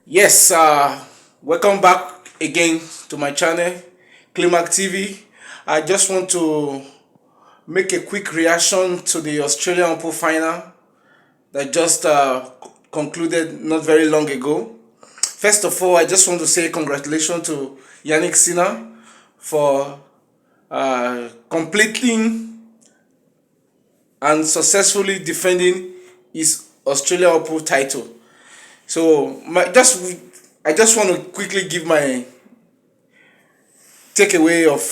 Yes, welcome back again to my channel, Climax TV. I just want to make a quick reaction to the Australian Open final that just concluded not very long ago. First of all, I just want to say congratulations to Yannick Sinner for completing and successfully defending his Australian Open title. So I just want to quickly give my takeaway of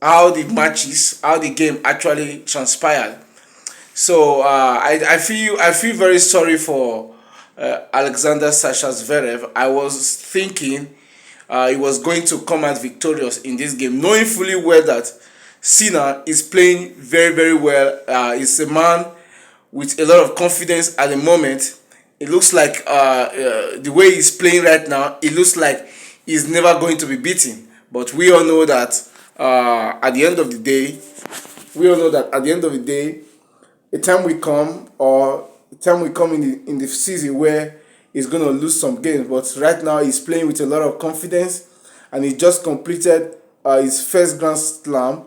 how the game actually transpired. So I feel very sorry for Alexander Sasha Zverev. I was thinking he was going to come out victorious in this game, knowing fully well that Sinner is playing very well. He's a man with a lot of confidence at the moment. It looks like the way he's playing right now, it looks like he's never going to be beaten. But we all know that at the end of the day, a time will come, or a time will come in the season where he's going to lose some games. But right now, he's playing with a lot of confidence, and he just completed his first Grand Slam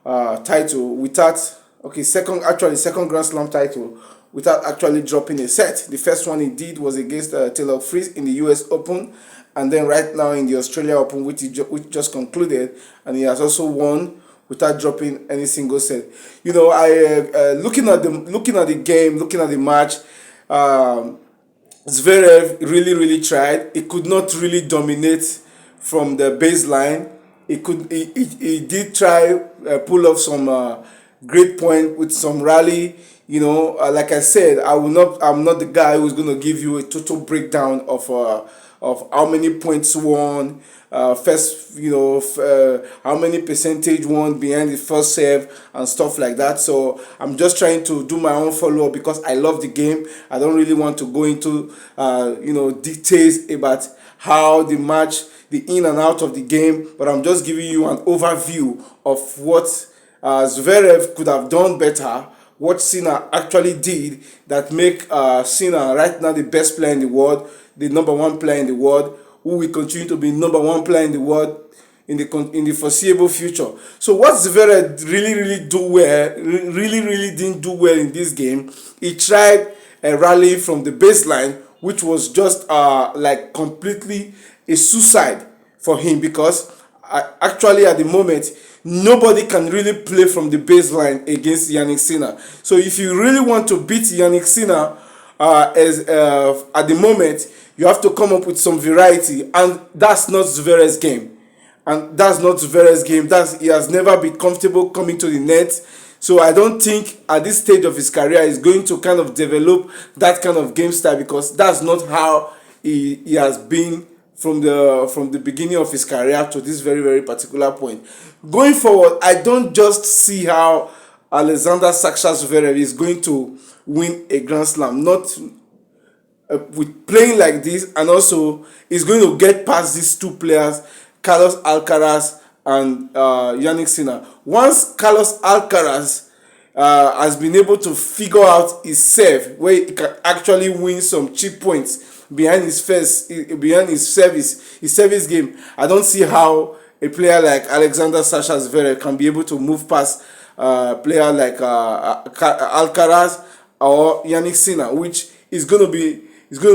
title without second Grand Slam title without actually dropping a set. The first one he did was against Taylor Fritz in the U.S. Open, and then right now in the Australia Open, which just concluded, and he has also won without dropping any single set. You know, I looking at the game, looking at the match. Zverev really tried. He could not really dominate from the baseline. He did try pull off some great point with some rally. You know, like I said, I'm not the guy who's going to give you a total breakdown of how many points won, first, how many percentage won behind the first serve and stuff like that. So I'm just trying to do my own follow up because I love the game. I don't really want to go into details about how the match, the in and out of the game, but I'm just giving you an overview of what Zverev could have done better, what Sinner actually did that make Sinner right now the best player in the world, the number one player in the world, who will continue to be number one player in the world in the foreseeable future. So what Zverev really didn't do well in this game. He tried a rally from the baseline, which was just like completely a suicide for him because actually at the moment nobody can really play from the baseline against Yannick Sinner. So if you really want to beat Yannick Sinner at the moment, you have to come up with some variety, and that's not Zverev's game. And that's not Zverev's game. He has never been comfortable coming to the net. So I don't think at this stage of his career he's going to kind of develop that kind of game style because that's not how he has been from the beginning of his career to this very particular point. Going forward, I don't just see how Alexander Sasha Zverev is going to win a Grand Slam. Not with playing like this, and also he's going to get past these two players, Carlos Alcaraz and Yannick Sinner. Once Carlos Alcaraz has been able to figure out his serve, where he can actually win some cheap points behind his service game, I don't see how a player like Alexander Sasha Zverev can be able to move past a player like Alcaraz or Yannick Sinner, which is going to be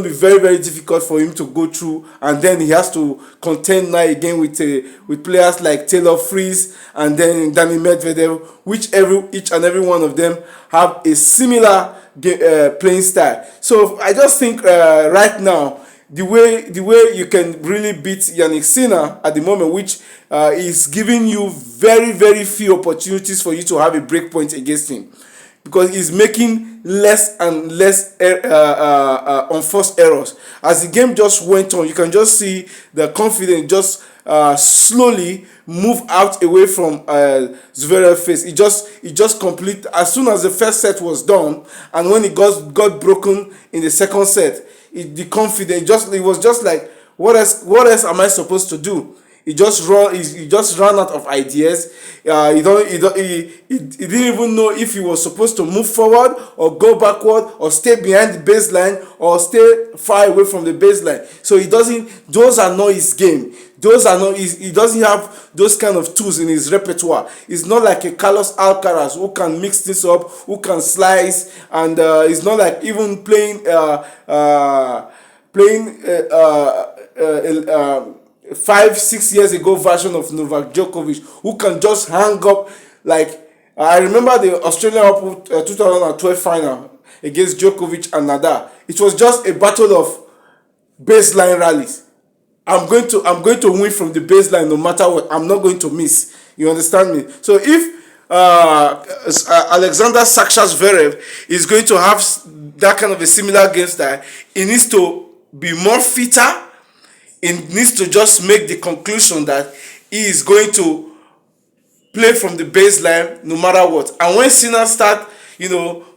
very difficult for him to go through, and then he has to contend now again with players like Taylor Fritz and then Danny Medvedev, which each and every one of them have a similar playing style. So I just think right now the way you can really beat Yannick Sinner at the moment, which is giving you very few opportunities for you to have a break point against him, because he's making less and less unforced errors. As the game just went on, you can just see the confidence just slowly move out away from Zverev's face. He just complete as soon as the first set was done, and when it got broken in the second set, the confidence it was just like, what else am I supposed to do? He just ran out of ideas. He didn't even know if he was supposed to move forward or go backward or stay behind the baseline or stay far away from the baseline. So he doesn't. Those are not his game. Those are not. He doesn't have those kind of tools in his repertoire. It's not like a Carlos Alcaraz who can mix this up, who can slice, and it's not like even playing 5-6 years ago version of Novak Djokovic, who can just hang up like I remember the Australian Open 2012 final against Djokovic and Nadal. It was just a battle of baseline rallies. I'm going to win from the baseline no matter what. I'm not going to miss. You understand me? So if Alexander Saksha Zverev is going to have that kind of a similar game style, he needs to be more fitter. He needs to just make the conclusion that he is going to play from the baseline no matter what. And when Sinner start,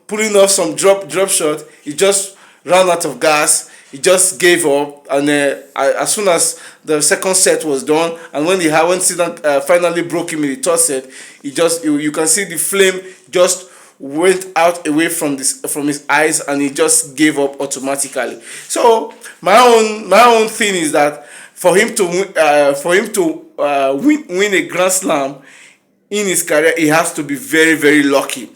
pulling off some drop shot, he just ran out of gas. He just gave up, and as soon as the second set was done, and when Sinner finally broke him in the third set, you can see the flame just went out away from his eyes, and he just gave up automatically. So my own thing is that for him to win a Grand Slam in his career, he has to be very, very lucky.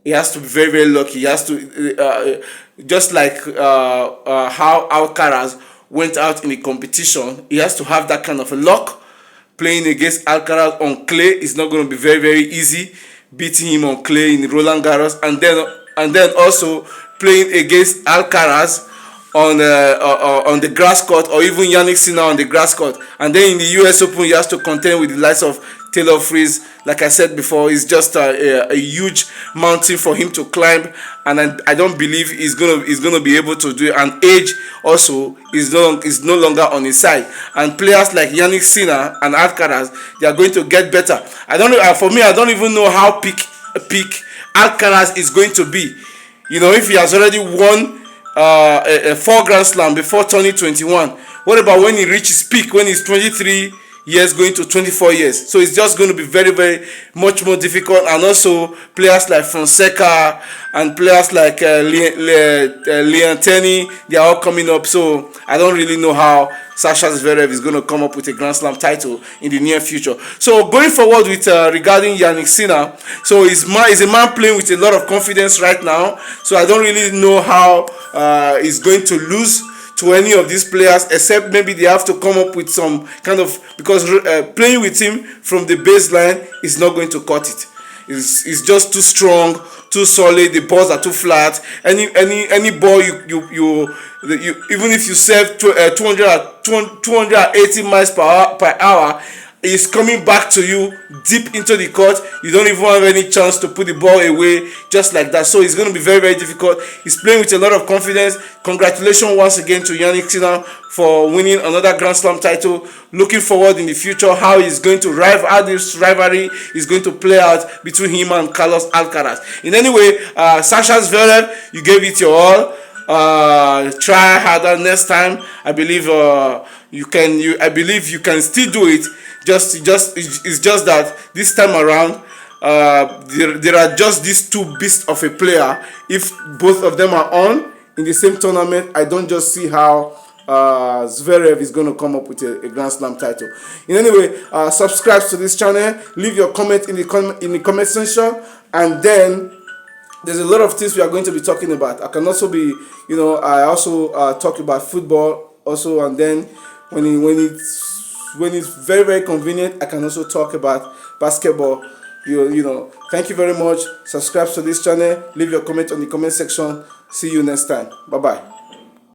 He has to be very, very lucky. He has to just like how Alcaraz went out in the competition. He has to have that kind of a luck. Playing against Alcaraz on clay is not going to be very, very easy. Beating him on clay in Roland Garros, and then also playing against Alcaraz on the grass court, or even Yannick Sinner on the grass court, and then in the U.S. Open he has to contend with the likes of Taylor Fritz. Like I said before, it's just a huge mountain for him to climb, and I don't believe he's gonna be able to do it. And age also is no longer on his side. And players like Yannick Sinner and Alcaraz, they are going to get better. I don't even know how peak Alcaraz is going to be. If he has already won a 4 Grand Slam before turning 21, what about when he reaches peak when he's 23 years going to 24 years? So it's just going to be very, very much more difficult. And also players like Fonseca and players like Leon Tenney, they are all coming up. So I don't really know how Sasha Zverev is going to come up with a Grand Slam title in the near future. So going forward with regarding Yannick Sinner, so he's a man playing with a lot of confidence right now. So I don't really know how he's going to lose to any of these players, except maybe they have to come up with some kind of, because playing with him from the baseline is not going to cut it. It's just too strong, too solid. The balls are too flat. Any ball you even if you serve 280 miles per hour, is coming back to you deep into the court. You don't even have any chance to put the ball away just like that. So it's going to be very, very difficult. He's playing with a lot of confidence. Congratulations once again to Yannick Sinner for winning another Grand Slam title. Looking forward in the future how he's going to how this rivalry is going to play out between him and Carlos Alcaraz. In any way, Sasha Zverev, you gave it your all. Try harder next time. I believe you can still do it. It's just that this time around, there are just these two beasts of a player. If both of them are on in the same tournament, I don't just see how Zverev is going to come up with a Grand Slam title. In any way, subscribe to this channel, leave your comment in the comment section, and then there's a lot of things we are going to be talking about. I can also be, I also talk about football also, and then when it's very, very convenient, I can also talk about basketball. Thank you very much. Subscribe to this channel, leave your comment on the comment section. See you next time. Bye bye.